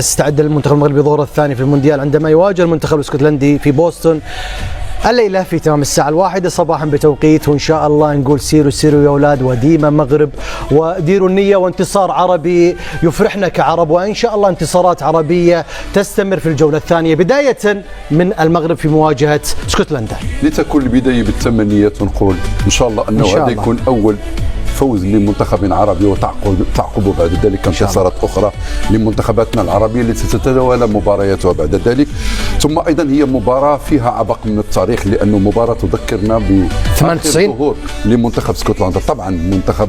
استعد المنتخب المغربي الدور الثاني في المونديال عندما يواجه المنتخب الاسكتلندي في بوسطن الليلة في تمام الساعة 1 صباحا بتوقيت. وإن شاء الله نقول سيروا سيروا يا أولاد وديما مغرب وديروا النية وانتصار عربي يفرحنا كعرب، وإن شاء الله انتصارات عربية تستمر في الجولة الثانية بداية من المغرب في مواجهة اسكتلندا. لتكون البداية بالتمنيات ونقول إن شاء الله أنه هذا يكون أول فوز لمنتخب عربي وتعقب بعد ذلك انتصارات اخرى لمنتخباتنا العربيه التي ستتوالى مبارياتها بعد ذلك. ثم ايضا هي مباراه فيها عبق من التاريخ، لانه مباراه تذكرنا ب 98 ظهور لمنتخب اسكتلندا. طبعا منتخب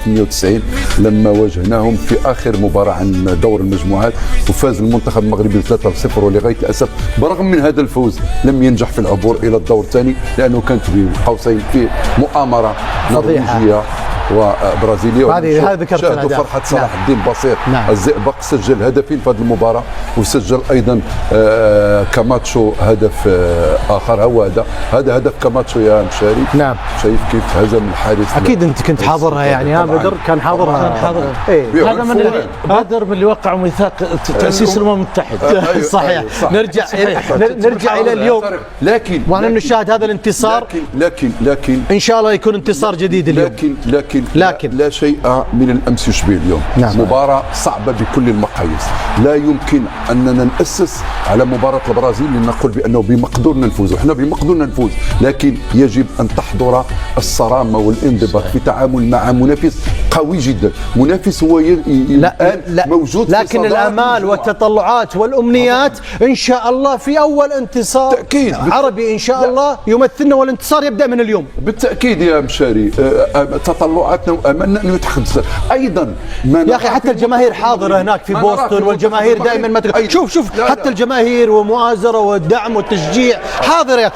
98 لما واجهناهم في اخر مباراه عن دور المجموعات وفاز المنتخب المغربي 3-0، ولغايه الاسف برغم من هذا الفوز لم ينجح في العبور الى الدور الثاني، لانه كانت في قوسين في مؤامره نرويجيه وبرازيليه. هذه ذكرت شاهدوا فرحه صلاح الدين بصير الزئبق، سجل هدفين في هذه المباراه، وسجل ايضا كاماتشو هدف اخر. هو هذا هدف كاماتشو يا مشاري. نعم، شايف كيف هزم الحارس. اكيد انت كنت حاضرها يعني. ها بدر كان حاضرها. هذا من بدر من اللي وقعوا ميثاق تاسيس الامم المتحده. صحيح. نرجع الى اليوم، لكن واحنا نشاهد هذا الانتصار. لكن ان شاء الله يكون انتصار جديد اليوم. لكن لا شيء من الامس يشبه اليوم. نعم. مباراه صعبه بكل المقاييس، لا يمكن اننا ناسس على مباراه البرازيل لنقول بانه بمقدورنا نفوز، وحنا بمقدورنا نفوز، لكن يجب ان تحضر الصرامه والانضباط في التعامل مع منافس قوي جدا. منافس هو الان موجود، لكن الامال والتطلعات والامنيات ان شاء الله في اول انتصار تأكيد عربي ان شاء الله يمثلنا، والانتصار يبدا من اليوم بالتاكيد يا مشاري. تطلعاتنا واملنا انه يتحقق ايضا. يا اخي حتى الجماهير حاضره هناك في بوسطن، والجماهير دائما ما شوف حتى الجماهير ومؤازره والدعم والتشجيع حاضر. يا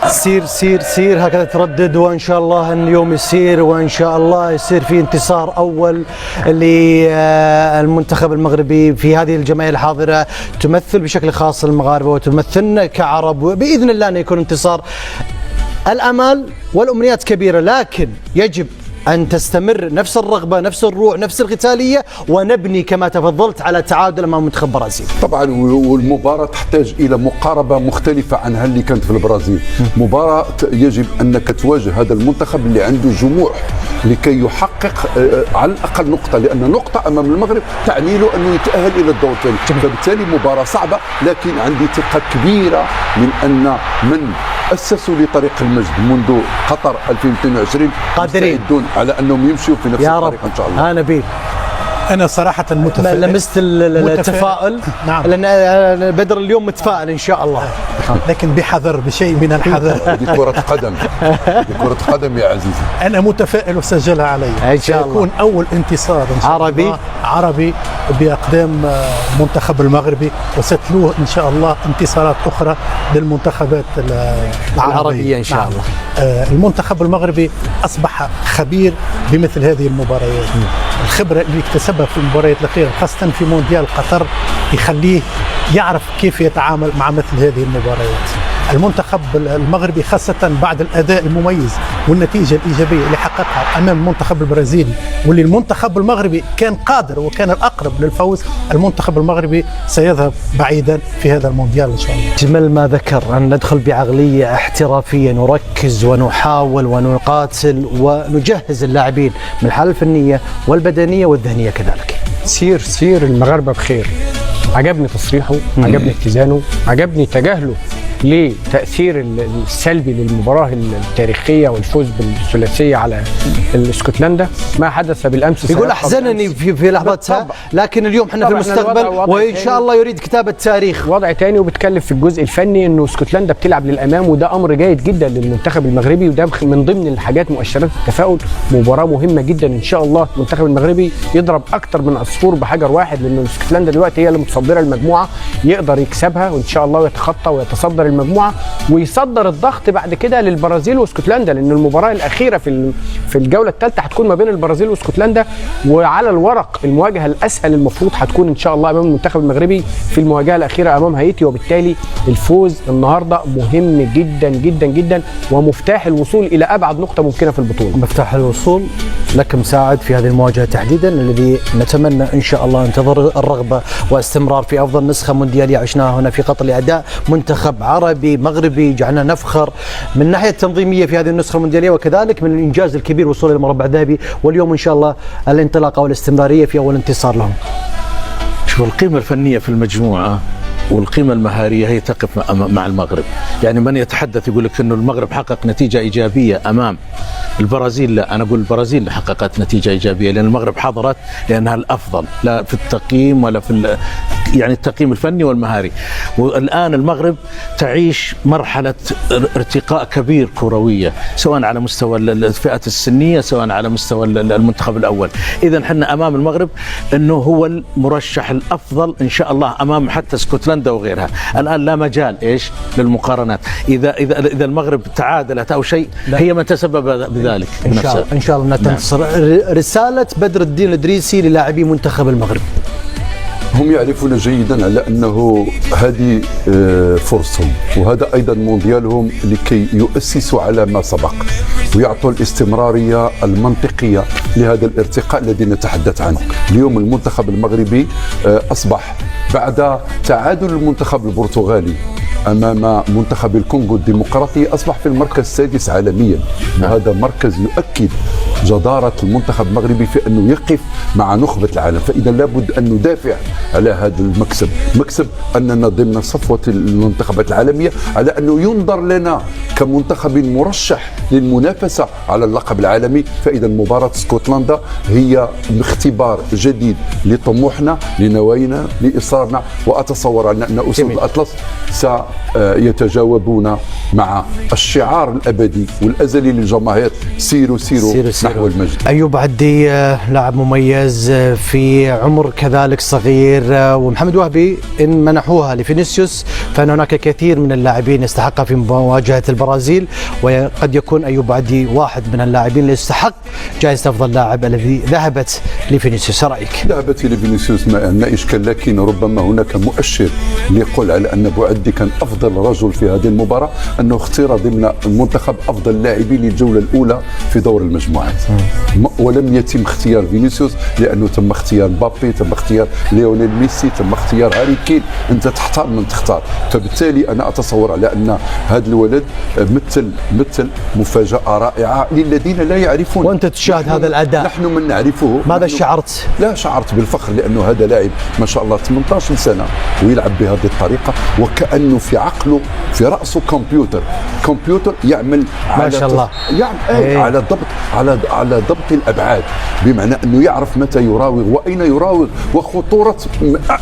سير هكذا تردد، وان شاء الله ان اليوم يصير، وان شاء الله يصير في انتصار اول للمنتخب المغربي في هذه الجماهير الحاضره تمثل بشكل خاص المغاربه وتمثلنا كعرب، وباذن الله انه يكون انتصار. الامال والامنيات كبيره، لكن يجب أن تستمر نفس الرغبة، نفس الروح، نفس القتالية، ونبني كما تفضلت على تعادل أمام منتخب برازيل. طبعا، والمباراة تحتاج إلى مقاربة مختلفة عنها اللي كانت في البرازيل. مباراة يجب أنك تواجه هذا المنتخب اللي عنده جموح لكي يحقق على الأقل نقطة، لأن نقطة أمام المغرب تعني له أنه يتأهل إلى الدور الثاني. فبالتالي مباراة صعبة، لكن عندي ثقة كبيرة من أن من أسسوا لطريق المجد منذ قطر 2022 قادرين على أنهم يمشوا في نفس الطريق إن شاء الله. نبيل، أنا صراحة متفائل. لمست التفاؤل. نعم. لأن بدر اليوم متفائل إن شاء الله، لكن بحذر، بشيء من الحذر. دي كرة قدم، دي كرة قدم يا عزيزي. أنا متفائل وسجلها علي إن شاء الله. سيكون أول انتصار إن شاء عربي بأقدام منتخب المغربي، وستلوه إن شاء الله انتصارات أخرى للمنتخبات العربية إن شاء الله. المنتخب المغربي أصبح خبير بمثل هذه المباريات. الخبرة اللي اكتسبها في المباريات الأخيرة خاصة في مونديال قطر يخليه يعرف كيف يتعامل مع مثل هذه المباريات. المنتخب المغربي خاصة بعد الأداء المميز والنتيجة الإيجابية اللي حققها أمام المنتخب البرازيلي، واللي المنتخب المغربي كان قادر وكان الأقرب للفوز، المنتخب المغربي سيذهب بعيدا في هذا المونديال إن شاء الله. جمال ما ذكر أن ندخل بعقلية احترافية، نركز ونحاول ونقاتل ونجهز اللاعبين من الحالة الفنية والبدنية والذهنية كذلك. سير المغاربة بخير. عجبني تصريحه، عجبني اتزانه، عجبني تجاهله لتأثير السلبي للمباراة التاريخية والفوز بالثلاثية على اسكتلندا. ما حدث بالأمس يقول أحزنني في لحظتها، لكن اليوم احنا في المستقبل وإن شاء الله يريد كتابة تاريخ. وضع تاني، وبتكلم في الجزء الفني إنه اسكتلندا بتلعب للأمام، وده أمر جيد جدا للمنتخب المغربي، وده من ضمن الحاجات مؤشرات التفاؤل. مباراة مهمة جدا إن شاء الله المنتخب المغربي يضرب أكتر من عصفور بحجر واحد، لأن اسكتلندا دلوقتي هي اللي متصدرة المجموعة، يقدر يكسبها وإن شاء الله ويتخطى ويتصدر المجموعه ويصدر الضغط بعد كده للبرازيل واسكتلندا، لان المباراه الاخيره في الجوله الثالثه هتكون ما بين البرازيل واسكتلندا، وعلى الورق المواجهه الاسهل المفروض هتكون ان شاء الله امام المنتخب المغربي في المواجهه الاخيره امام هايتي. وبالتالي الفوز النهارده مهم جدا جدا جدا ومفتاح الوصول الى ابعد نقطه ممكنه في البطوله. مفتاح الوصول لك مساعد في هذه المواجهه تحديدا، الذي نتمنى ان شاء الله ننتظر الرغبه واستمرار في افضل نسخه موندياليه عشناها هنا في قطر لاداء منتخب عربي مغربي جعلنا نفخر من الناحيه التنظيميه في هذه النسخه الموندياليه، وكذلك من الانجاز الكبير وصول المربع الذهبي، واليوم ان شاء الله الانطلاقه والاستمراريه في اول انتصار لهم. شوف القيمه الفنيه في المجموعه والقيمة المهارية هي تقف مع المغرب. يعني من يتحدث يقول لك أنه المغرب حقق نتيجة إيجابية أمام البرازيل، لا، أنا أقول البرازيل حققت نتيجة إيجابية لأن المغرب حضرت لأنها الأفضل لا في التقييم ولا في يعني التقييم الفني والمهاري. والآن المغرب تعيش مرحلة ارتقاء كبير كروية، سواء على مستوى الفئة السنية سواء على مستوى المنتخب الأول. إذا حنا أمام المغرب أنه هو المرشح الأفضل إن شاء الله أمام حتى اسكتلندا وغيرها. الآن لا مجال إيش للمقارنات، إذا المغرب تعادلت أو شيء هي من تسبب بذلك. إن شاء الله تنتصر. رسالة بدر الدين الإدريسي للاعبي منتخب المغرب. هم يعرفون جيدا على أنه هذه فرصهم وهذا أيضا مونديالهم لكي يؤسسوا على ما سبق ويعطوا الاستمرارية المنطقية لهذا الارتقاء الذي نتحدث عنه. اليوم المنتخب المغربي أصبح بعد تعادل المنتخب البرتغالي أمام منتخب الكونغو الديمقراطي أصبح في المركز السادس عالميا، وهذا مركز يؤكد جدارة المنتخب المغربي في أنه يقف مع نخبة العالم. فإذا لابد أن ندافع على هذا المكسب، مكسب أننا ضمن صفوة المنتخبات العالمية، على أنه ينظر لنا كمنتخب مرشح للمنافسة على اللقب العالمي. فإذا مباراة اسكتلندا هي اختبار جديد لطموحنا لنوايانا لإصرارنا، وأتصور أن أسود الأطلس سيتجاوبون مع الشعار الأبدي والأزلي للجماهير سيروا سيروا نحو المجد. أيوب عدي لاعب مميز في عمر كذلك صغير، ومحمد وهبي إن منحوها لفينيسيوس فإن هناك كثير من اللاعبين يستحقها في مواجهة البرازيل، وقد يكون أيوب عدي واحد من اللاعبين اللي يستحق جائزة أفضل لاعب الذي ذهبت لفينيسيوس. رأيك؟ ذهبت لفينيسيوس ما عندنا إشكال، لكن ربما هناك مؤشر يقول على أن بوعدي كان أفضل رجل في هذه المباراة، أنه اختير ضمن المنتخب أفضل لاعبين للجولة الأولى في دور المجموعات، ولم يتم اختيار فينيسيوس لأنه تم اختيار مبابي، تم اختيار ليونيل ميسي، تم اختيار هاري كين. أنت تختار من تختار، فبالتالي أنا أتصور على أن هذا الولد مثل مفاجأة رائعة للذين لا يعرفون. وأنت تشاهد هذا الأداء، نحن من نعرفه. ماذا شعرت؟ لا، شعرت بالفخر لأنه هذا لاعب ما شاء الله 18 سنة ويلعب بهذه الطريقة، وكأنه في عقله في رأسه كمبيوتر يعمل ما شاء الله على ضبط على ضبط الأبعاد، بمعنى أنه يعرف متى يراوغ وأين يراوغ وخطورة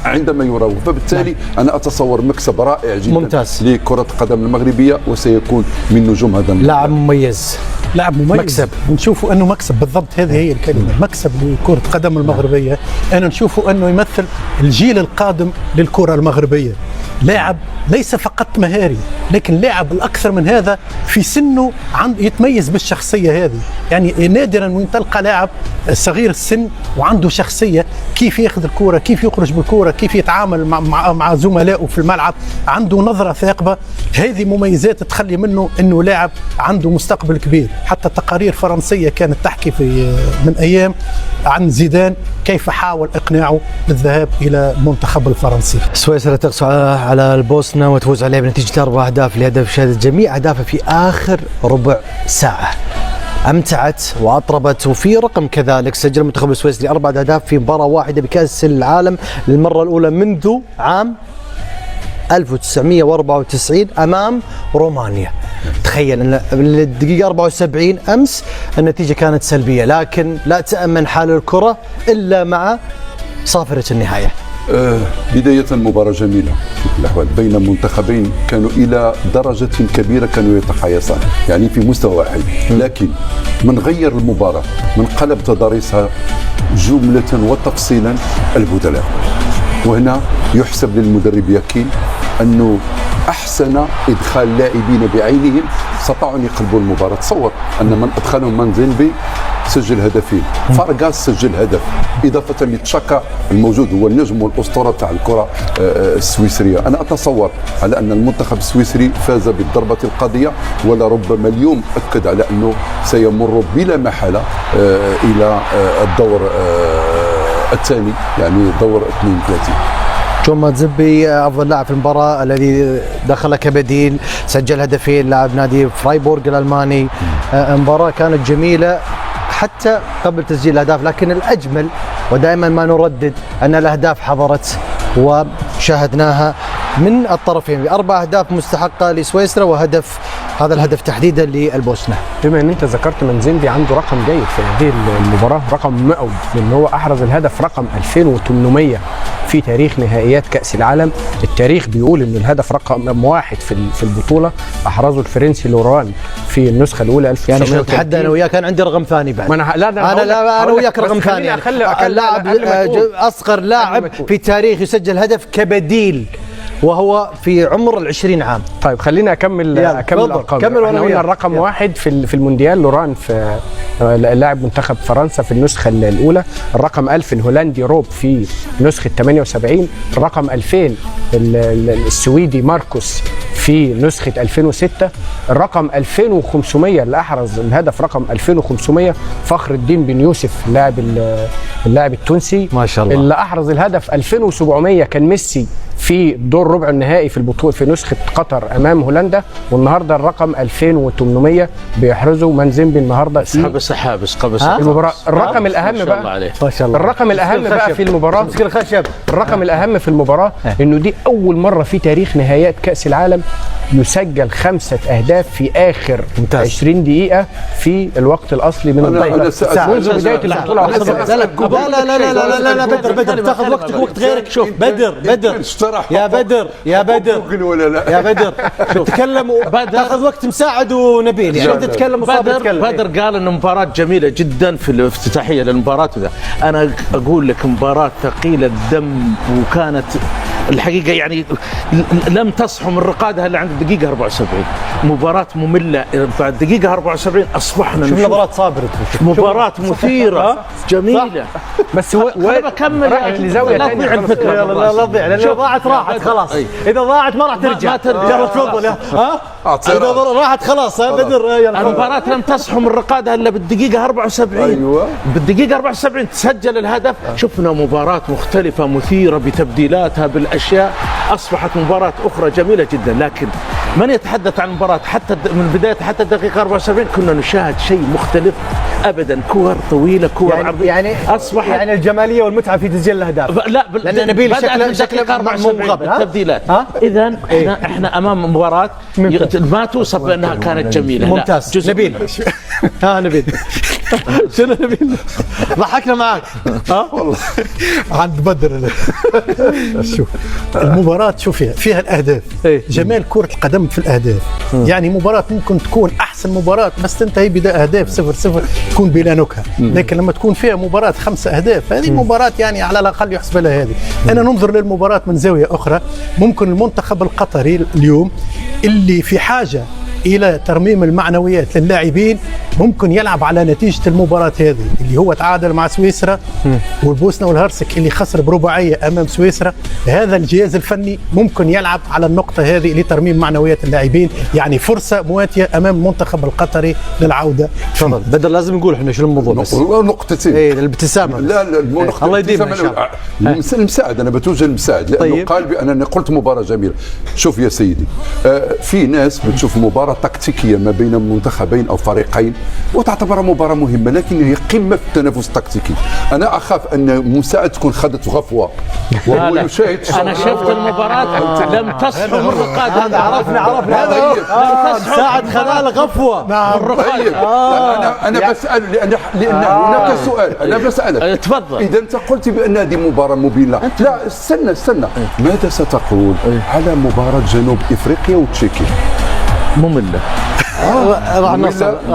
عندما يراوغ. فبالتالي أنا أتصور مكسب رائع جدا ممتاز لكرة القدم المغربيه، وسيكون من نجوم هذا لاعب مميز. مكسب نشوفه انه مكسب بالضبط، هذه هي الكلمه، مكسب لكره القدم المغربيه. انا نشوفه انه يمثل الجيل القادم للكره المغربيه، لاعب ليس فقط مهاري لكن لاعب الاكثر من هذا في سنه يتميز بالشخصيه هذه. يعني نادرا وين تلقى لاعب صغير السن وعنده شخصيه، كيف ياخذ الكره، كيف يخرج بالكره، كيف يتعامل مع زملائه في الملعب، عنده نظره ثاقبه. هذه مميزات تخلي منه انه لاعب عنده مستقبل كبير. حتى تقارير فرنسيه كانت تحكي من ايام عن زيدان كيف حاول اقناعه بالذهاب الى المنتخب الفرنسي. سويسرا تقسو على البوسنه وتفوز عليها بنتيجه 4 أهداف لهدف شهدت جميع اهدافها في اخر ربع ساعه. امتعت واطربت، وفي رقم كذلك سجل المنتخب السويسري 4 أهداف في مباراه واحده بكاس العالم للمره الاولى منذ عام 1994 امام رومانيا. تخيل ان الدقيقه 74 امس النتيجه كانت سلبيه، لكن لا تامن حال الكره الا مع صافره النهايه. بداية مباراة جميلة في كل الأحوال بين منتخبين كانوا إلى درجة كبيرة كانوا يتقايصان، يعني في مستوى واحد، لكن من غير المباراة، من قلب تضاريسها جملة وتفصيلا البدلاء. وهنا يحسب للمدرب يكين أنه احسن ادخال لاعبين بعينهم استطاعوا ان يقلبوا المباراه. تصور ان من ادخلهم مانزيمبي سجل هدفين، فارغاس سجل هدف، اضافه لتشاكا الموجود هو النجم والاسطوره تاع الكره السويسريه. انا اتصور على ان المنتخب السويسري فاز بالضربه القاضيه، ولربما اليوم اكد على انه سيمر بلا محاله الى الدور الثاني، يعني دور 32. جون مانزيمبي افضل لاعب في المباراه الذي دخل كبديل، سجل هدفين، لاعب نادي فرايبورغ الالماني. مباراه كانت جميله حتى قبل تسجيل الاهداف، لكن الاجمل ودائما ما نردد ان الاهداف حضرت وشاهدناها من الطرفين، 4 أهداف مستحقه لسويسرا وهدف، هذا الهدف تحديدا للبوسنه. بما ان انت ذكرت مانزيمبي عنده رقم جيد في هذه المباراه، رقم مئوي، لان هو احرز الهدف رقم 2800 في تاريخ نهائيات كأس العالم. التاريخ بيقول ان الهدف رقم 1 في البطوله احرزه الفرنسي لوران في النسخه الاولى 1930. يعني اتحدى انا وياك، كان عندي رقم ثاني بعد. انا وياك رقم ثاني يعني. اللاعب اصغر لاعب في تاريخ يسجل هدف كبديل وهو في عمر 20 عام. طيب خلينا اكمل الارقام. احنا قلنا الرقم 1 في المونديال لوران، في لاعب منتخب فرنسا في النسخه الاولى. الرقم 1000 الهولندي روب في نسخه 78. الرقم 2000 السويدي ماركوس في نسخه 2006. الرقم 2500 اللي احرز الهدف رقم 2500 فخر الدين بن يوسف اللاعب التونسي ما شاء الله، اللي احرز الهدف 2700 كان ميسي في دور ربع النهائي في البطوله في نسخه قطر امام هولندا. والنهارده الرقم 2800 بيحرزه مانزيمبي النهارده حابس المباراه. الرقم الاهم بقى ما شاء الله، الرقم الاهم بقى في المباراه، الرقم الاهم في المباراه انه دي اول مره في تاريخ نهائيات كاس العالم يسجل 5 أهداف في اخر 20 دقيقه في الوقت الاصلي من البطوله منذ بدايه البطوله. لا بدر تاخذ وقت غيرك. شوف بدر يا بدر تتكلم تاخذ وقت مساعد ونبيل، يعني انت تتكلم بدر قال انه مباراه جميله جدا في الافتتاحيه للمباراه. انا اقول لك مباراه ثقيله الدم، وكانت الحقيقه يعني لم تصحوا من رقادها الا عند الدقيقه 74. مباراه ممله، بعد دقيقه 74 اصبحنا شوف مباراه صابر، مباراه مثيره جميله. بس هو بكمل راحت لزاويه ثانيه. لا تضيع، لان ضاعت راحت خلاص. اذا ضاعت ما راح ترجع. يلا تفضل اذا راحت خلاص. بدر المباراه لم تصحوا من رقادها الا بالدقيقه 74. ايوه بالدقيقه 74 تسجل الهدف. شفنا مباراه مختلفه مثيره بتبديلاتها بالاشياء، اصبحت مباراه اخرى جميله جدا. لكن من يتحدث عن المباراه حتى من بدايه حتى الدقيقه 74 كنا نشاهد شيء مختلف ابدا، كور طويله، كور عرضيه، يعني اصبح يعني الجماليه والمتعه في تسجيل الاهداف. لا لان نبيل شكله 74 بالتبديلات. اذا احنا امام مباراه ما توصف بانها كانت جميله. ممتاز. نبيل نبيل شنو نبيل؟ ضحكنا معك والله عند بدر. شوف المباراة فيها الأهداف. جمال كرة القدم في الأهداف. يعني مباراة ممكن تكون أحسن مباراة بس تنتهي بأهداف 0-0 تكون بلا نكهة، لكن لما تكون فيها مباراة 5 أهداف هذه مباراة يعني على الأقل يحسب لها هذه. أنا ننظر للمباراة من زاوية أخرى. ممكن المنتخب القطري اليوم اللي في حاجة إلى ترميم المعنويات للاعبين ممكن يلعب على نتيجة المباراة هذه اللي هو تعادل مع سويسرا، والبوسنة والهرسك اللي خسر برباعية أمام سويسرا. هذا الجهاز الفني ممكن يلعب على النقطة هذه لترميم معنويات اللاعبين، يعني فرصة مواتية أمام المنتخب القطري للعودة. تفضل بدر، لازم نقول احنا شنو الموضوع بس. نقطتين. الابتسامة. لا الله يديمها. المساعد انا بتوجه المساعد لأنه طيب. قال بأنني قلت مباراة جميلة. شوف يا سيدي، في ناس بتشوف مباراة تكتيكية ما بين منتخبين أو فريقين وتعتبرها مباراة مهمة، لكن هي قمة في التنافس التكتيكي. أنا أخاف أن مساعد تكون خدت غفوة وهو يشاهد. أنا شفت المباراة لم تصحوا من رقادها. عرفنا مساعد خلال غفوة. أنا بسأل لأن هناك سؤال أنا بسألك. تفضل. إذا أنت قلت بأن هذه مباراة مبينة، لا استنى ماذا ستقول على مباراة جنوب إفريقيا وتشيكيا؟ مملة. راح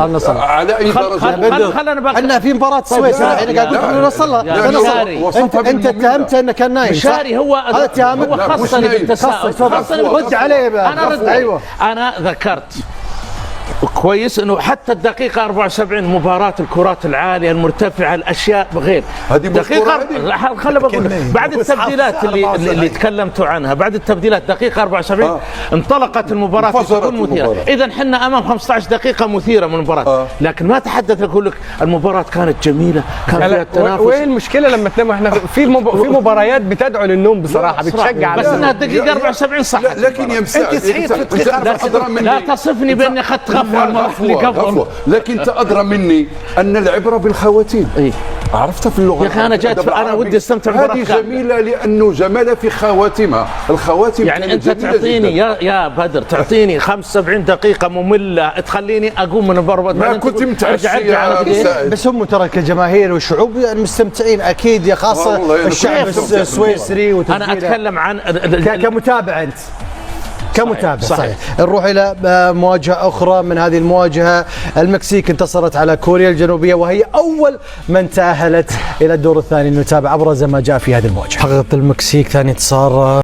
نصل على اي درجه؟ خلنا بقى عندنا في مباراة السويس انا قاعد اقول لك نوصلها انت اتهمت انه كان نايم مشاري هو هذا اتهامك هو خاصني بالتساؤل رد عليه بقى. انا رد ايوه انا ذكرت كويس انه حتى الدقيقة 74 مباراة الكرات العالية المرتفعة الاشياء غير هذه دقيقة. خليني بقول بعد التبديلات اللي تكلمتوا عنها، بعد التبديلات دقيقة 74 انطلقت المباراة تكون مثيرة. اذا حنا امام 15 دقيقة مثيرة من المباراة، لكن ما تحدث اقول لك المباراة كانت جميلة، كان فيها التنافس. وايه المشكلة لما تنام؟ احنا في مباريات بتدعو للنوم بصراحة، بتشجع بس انها الدقيقة 74 صح. لكن يا مساعد لا تصفني باني اخذت غفوة. لكن انت ادرى مني ان العبره بالخواتيم. عرفتها في اللغه يا اخي انا جات انا ودي استمتع بالمباراه. هذه جميله لانه جمالها في خواتمها. الخواتيم يعني انت تعطيني يا بدر تعطيني 75 دقيقه ممله تخليني اقوم من المباراه. ما كنت متعشي يا بس هم ترى كجماهير والشعوب مستمتعين اكيد، يا خاصه الشعب السويسري. انا اتكلم عن كمتابع انت كمتابع. صحيح. نروح إلى مواجهة أخرى من هذه المواجهة. المكسيك انتصرت على كوريا الجنوبية وهي أول من تأهلت إلى الدور الثاني. نتابع أبرز ما جاء في هذه المواجهة. حققت المكسيك ثاني انتصار